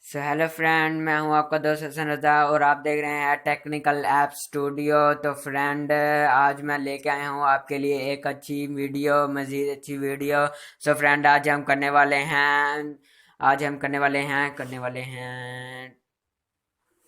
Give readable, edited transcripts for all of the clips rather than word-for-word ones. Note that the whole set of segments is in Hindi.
हेलो फ्रेंड, मैं हूं आपका दोस्त हसन रजा और आप देख रहे हैं टेक्निकल ऐप स्टूडियो। तो फ्रेंड, आज मैं लेके आया हूं आपके लिए एक अच्छी वीडियो, मज़ीद अच्छी वीडियो। सो फ्रेंड, आज हम करने वाले हैं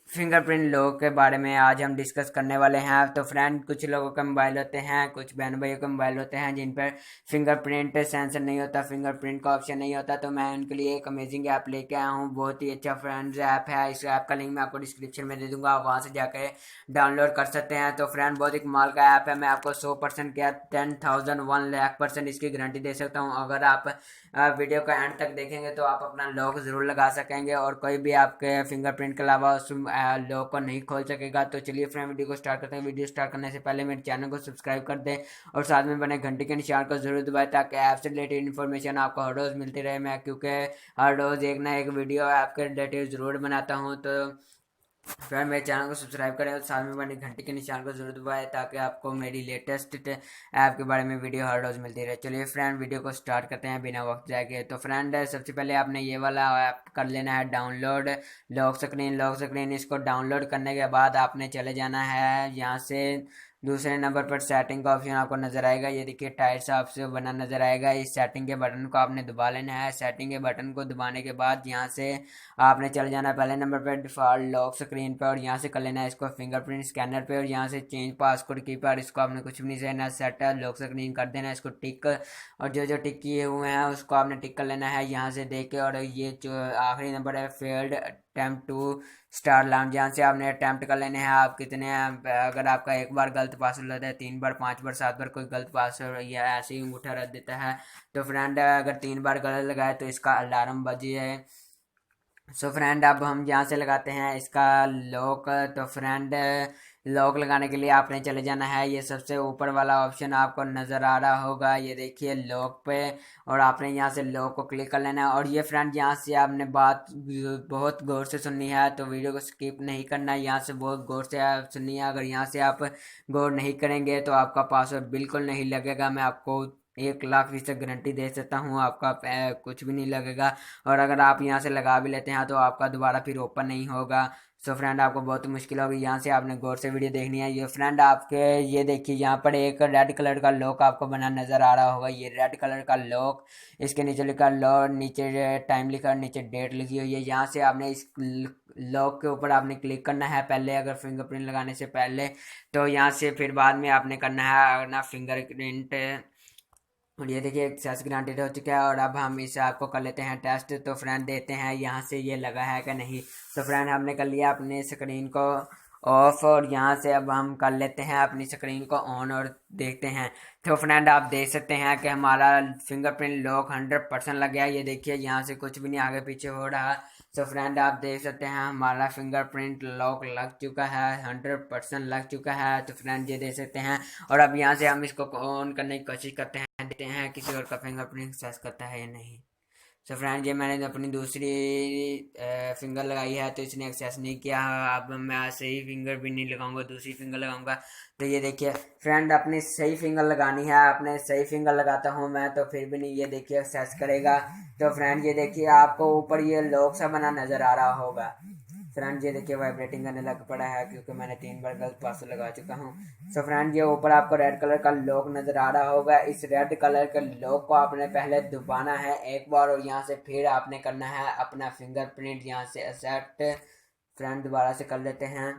फिंगरप्रिंट लॉक के बारे में आज हम डिस्कस करने वाले हैं। तो फ्रेंड, कुछ लोगों के मोबाइल होते हैं, कुछ बहन भाइयों के मोबाइल होते हैं जिन पर फिंगरप्रिंट सेंसर नहीं होता, फिंगरप्रिंट का ऑप्शन नहीं होता। तो मैं उनके लिए एक अमेजिंग ऐप लेके आया हूँ। बहुत ही अच्छा फ्रेंड्स ऐप है। इस ऐप का लिंक मैं आपको डिस्क्रिप्शन में दे दूंगा, आप वहाँ से जाकर डाउनलोड कर सकते हैं। तो फ्रेंड, बहुत ही कमाल का ऐप है। मैं आपको 100% क्या 10,000 1 लाख% इसकी गारंटी दे सकता हूँ। अगर आप वीडियो का एंड तक देखेंगे तो आप अपना लॉक ज़रूर लगा सकेंगे और कोई भी आपके फिंगरप्रिंट के अलावा उस लॉक को नहीं खोल सकेगा। तो चलिए फ्रेंड, वीडियो को स्टार्ट करते हैं। वीडियो स्टार्ट करने से पहले मेरे चैनल को सब्सक्राइब कर दें और साथ में बने घंटे के निशान को जरूर दबाएं ताकि ऐप से रिलेटेड इन्फॉर्मेशन आपको हर रोज़ मिलती रहे। मैं क्योंकि हर रोज़ एक ना एक वीडियो ऐप के रिलेटेड ज़रूर बनाता हूँ। तो फिर मेरे चैनल को सब्सक्राइब करें और साथ में बने घंटे के निशान को जरूर दबाएं ताकि आपको मेरी लेटेस्ट ऐप के बारे में वीडियो हर रोज़ मिलती रहे। चलिए फ्रेंड, वीडियो को स्टार्ट करते हैं बिना वक्त जाए के। तो फ्रेंड, सबसे पहले आपने ये वाला ऐप कर लेना है डाउनलोड, लॉक स्क्रीन। इसको डाउनलोड करने के बाद आपने चले जाना है यहाँ से दूसरे नंबर पर सेटिंग का ऑप्शन आपको नजर आएगा। ये देखिए टाइट साफ से बना नजर आएगा। इस सेटिंग के बटन को आपने दबा लेना है। सेटिंग के बटन को दबाने के बाद यहाँ से आपने चले जाना है पहले नंबर पर डिफ़ॉल्ट लॉक स्क्रीन पे और यहाँ से कर लेना है इसको फिंगरप्रिंट स्कैनर पे और यहाँ से चेंज पासवर्ड की पर इसको आपने कुछ भी नहीं रहना, सेट है लॉक स्क्रीन कर देना है इसको टिक। और जो जो टिक किए हुए हैं उसको आपने टिक कर लेना है यहाँ से देख के। और ये जो आखिरी नंबर है failed attempt to star lounge, यहाँ से आपने अटेम्प्ट कर लेने हैं आप कितने हैं। अगर आपका एक बार गलत पासवर्ड होता है, 3 बार 5 बार 7 बार कोई गलत पासवर्ड या ऐसे ही अंगूठा रख देता है। तो फ्रेंड, अगर 3 बार गलत लगाए तो इसका अलार्म बजे। सो फ्रेंड, अब हम यहाँ से लगाते हैं इसका लॉक। तो फ्रेंड, लॉक लगाने के लिए आपने चले जाना है, ये सबसे ऊपर वाला ऑप्शन आपको नज़र आ रहा होगा, ये देखिए लॉक पे। और आपने यहाँ से लॉक को क्लिक कर लेना है। और ये फ्रेंड, यहाँ से आपने बात बहुत गौर से सुननी है, तो वीडियो को स्किप नहीं करना है, यहाँ से बहुत गौर से आप सुननी है। अगर यहाँ से आप गौर नहीं करेंगे तो आपका पासवर्ड बिल्कुल नहीं लगेगा। मैं आपको 1 लाख% गारंटी दे सकता हूँ, आपका कुछ भी नहीं लगेगा। और अगर आप यहाँ से लगा भी लेते हैं तो आपका दोबारा फिर ओपन नहीं होगा। सो फ्रेंड, आपको बहुत मुश्किल होगी। यहाँ से आपने गौर से वीडियो देखनी है। ये फ्रेंड आपके ये देखिए यहाँ पर एक रेड कलर का लॉक आपको बना नज़र आ रहा होगा, ये रेड कलर का लॉक। इसके नीचे लिखा लॉक, नीचे टाइम लिखा, नीचे डेट लिखी हुई है। यहाँ से आपने इस लॉक के ऊपर आपने क्लिक करना है पहले, अगर फिंगरप्रिंट लगाने से पहले। तो यहाँ से फिर बाद में आपने करना है अपना फिंगरप्रिंट। और ये देखिए एक्सेस ग्रांटेड हो चुका है। और अब हम इसे आपको कर लेते हैं टेस्ट। तो फ्रेंड, देते हैं यहाँ से ये लगा है कि नहीं। तो फ्रेंड, हमने कर लिया अपने स्क्रीन को ऑफ और यहाँ से अब हम कर लेते हैं अपनी स्क्रीन को ऑन और देखते हैं। तो फ्रेंड, आप देख सकते हैं कि हमारा फिंगरप्रिंट लॉक 100% लग गया। ये देखिए यहाँ से कुछ भी नहीं आगे पीछे हो रहा। तो फ्रेंड, आप देख सकते हैं हमारा फिंगरप्रिंट लॉक लग चुका है, 100% लग चुका है। तो फ्रेंड, ये देख सकते हैं। और अब यहाँ से हम इसको ऑन करने की कोशिश करते हैं, देखते हैं किसी और का फिंगरप्रिंट एक्सेस करता है या नहीं। सो फ्रेंड, ये मैंने अपनी दूसरी फिंगर लगाई है तो इसने एक्सेस नहीं किया। अब मैं सही फिंगर भी नहीं लगाऊंगा, दूसरी फिंगर लगाऊंगा। तो ये देखिए फ्रेंड, अपनी सही फिंगर लगानी है, अपने सही फिंगर लगाता हूँ मैं तो फिर भी नहीं, ये देखिए एक्सेस करेगा। तो फ्रेंड, ये देखिए आपको ऊपर ये लॉक सा बना नज़र आ रहा होगा। फ्रेंड, ये देखिए वाइब्रेटिंग करने लग पड़ा है क्योंकि मैंने 3 बार गलत पासवर्ड लगा चुका हूँ। सो फ्रेंड, ये ऊपर आपको रेड कलर का लॉक नज़र आ रहा होगा। इस रेड कलर के लॉक को आपने पहले दबाना है एक बार और यहाँ से फिर आपने करना है अपना फिंगरप्रिंट यहाँ से एक्सेप्ट। फ्रेंड, दोबारा से कर लेते हैं।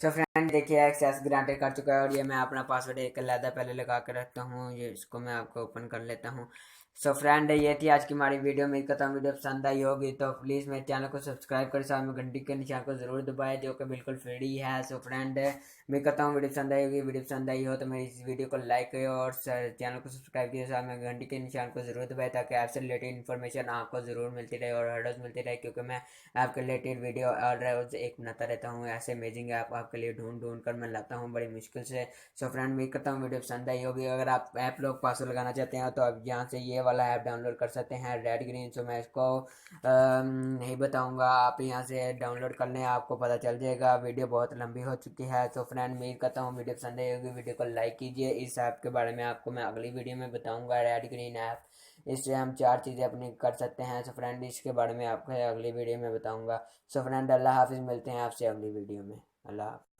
सो फ्रेंड, देखिए एक्सेस ग्रांटेड कर चुका है और ये मैं अपना पासवर्ड एक अलहदा पहले लगा कर रखता हूँ, ये इसको मैं आपको ओपन कर लेता हूँ। सो फ्रेंड, ये थी आज की हमारी वीडियो। उम्मीद करता हूँ वीडियो पसंद आई होगी। तो प्लीज़ मेरे चैनल को सब्सक्राइब करें, साथ में घंटी के निशान को ज़रूर दबाएं जो कि बिल्कुल फ्री है। सो फ्रेंड, उम्मीद करता हूँ वीडियो पसंद आई होगी। वीडियो पसंद आई हो तो मेरी इस वीडियो को लाइक करें और चैनल को सब्सक्राइब कीजिए, साथ में घंटी के निशान को ज़रूर दबाएं ताकि आपसे रिलेटेड इन्फॉर्मेशन आपको ज़रूर मिलती रहे और हर रोज़ मिलती रहे, क्योंकि मैं आपके रिलेटेड वीडियो और रोज़ एक बनाता रहता हूँ। ऐसे अमेजिंग ऐप आपके लिए ढूंढ ढूंढ कर मैं लाता हूँ बड़ी मुश्किल से। सो फ्रेंड, उम्मीद करता हूँ वीडियो पसंद आई होगी। अगर आप ऐप लोग पासवर्ड लगाना चाहते हैं तो आप यहाँ से ये वाला ऐप डाउनलोड कर सकते हैं, रेड ग्रीन। सो मैं इसको नहीं बताऊँगा, आप यहाँ से डाउनलोड कर लें, आपको पता चल जाएगा। वीडियो बहुत लंबी हो चुकी है। तो फ्रेंड, उम्मीद करता हूँ वीडियो पसंद आई होगी। वीडियो को लाइक कीजिए। इस ऐप के बारे में आपको मैं अगली वीडियो में बताऊँगा, रेड ग्रीन ऐप। इससे हम 4 चीज़ें अपनी कर सकते हैं। सो फ्रेंड इसके बारे में आपको अगली वीडियो में बताऊँगा। सो फ्रेंड अल्लाह हाफिज़, मिलते हैं आपसे अगली वीडियो में। अल्लाह हाफ़िज़।